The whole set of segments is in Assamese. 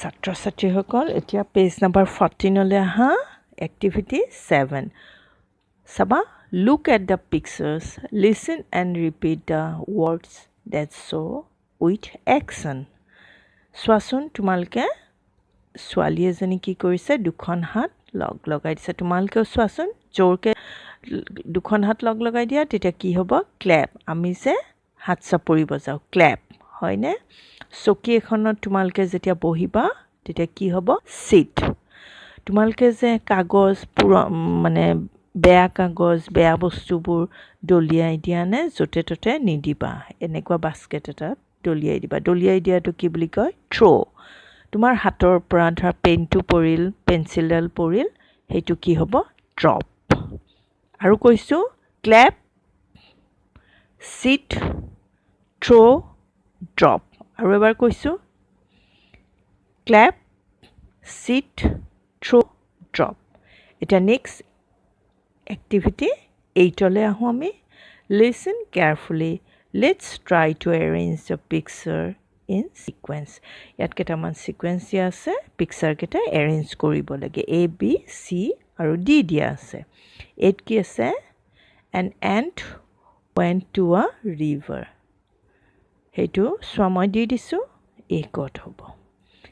ছাত্ৰ-ছাত্ৰীসকল এতিয়া পেজ নাম্বাৰ 14 লৈ আহা এক্টিভিটি 7 চাবা look at the pictures listen and repeat the words that show with action চোৱাচোন তোমালোকে ছোৱালী এজনী কি কৰিছে দুখন হাত লগাই দিছে তোমালোকেও চোৱাচোন জোৰকে দুখন হাত লগাই দিয়া তেতিয়া কি হ'ব ক্লেপ আমি যে হাত চাপৰি বজাও ক্লেপ হয়নে চকী এখনত তোমালোকে যেতিয়া বহিবা তেতিয়া কি হ'ব সিট তোমালোকে যে কাগজ মানে বেয়া কাগজ বেয়া বস্তুবোৰ দলিয়াই দিয়া নে যতে ততে নিদিবা এনেকুৱা বাস্কেট এটা দলিয়াই দিয়াটো কি বুলি কয় থ্ৰো তোমাৰ হাতৰ পৰা ধৰা পেনটো পৰিল পেন্সিলডাল পৰিল হেতু কি হ'ব ড্ৰপ আৰু কৈছো ক্লেপ সিট থ্ৰো ড্ৰপ আৰু এবাৰ কৈছো ক্লেপ সিট থ্ৰো ড্ৰপ এটা নেক্সট activity 8 লৈ আহো আমি listen carefully let's try to arrange the picture in sequence ইয়াত কেটামান sequence দিয়া আছে picture কেটা arrange কৰিব লাগে a b c আৰু d দিয়া আছে এত কি আছে an ant went to a river হেতু সোৱা মই দি দিছো a কত হ'ব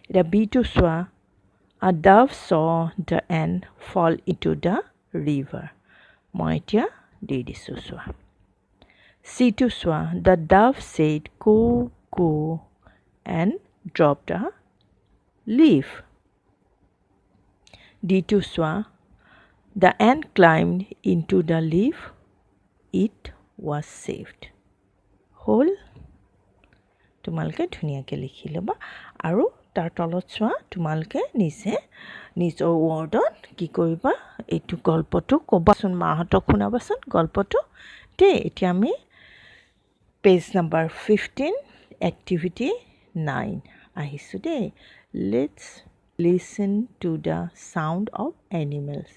এটা b to সোৱা a dove saw the ant fall into the river মই এতিয়া দি দিছো সোৱা C to soa the dove said coo coo and dropped a leaf D to soa the ant climbed into the leaf it was saved whole তোমালকে ধুনিয়াকে লিখি লবা আৰু তাৰ তলত সোa তোমালকে নিজৰ ওয়াৰ্ডত কি কৰিবা এইটো গল্পটো কবাচোন মাহতক শুনাবাচোন গল্পটো তে এতিয়া আমি পেজ নাম্বাৰ 15 activity 9 আহিছো দে let's listen to the sound of animals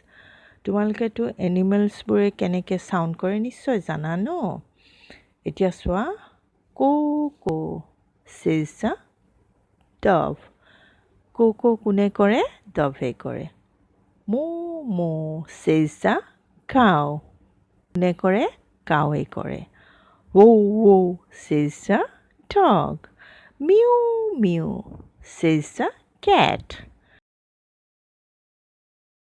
তোমালকে তো animals বোৰে কেনেকে সাউন্ড কৰে নিশ্চয় জানা ন এতিয়া সোৱা কো কো says the dove কো কো কোনে কৰে dove কৰে মো মো says the cow কোনে কৰে কাউৱে কৰে whoa whoa says the dog mew mew says the cat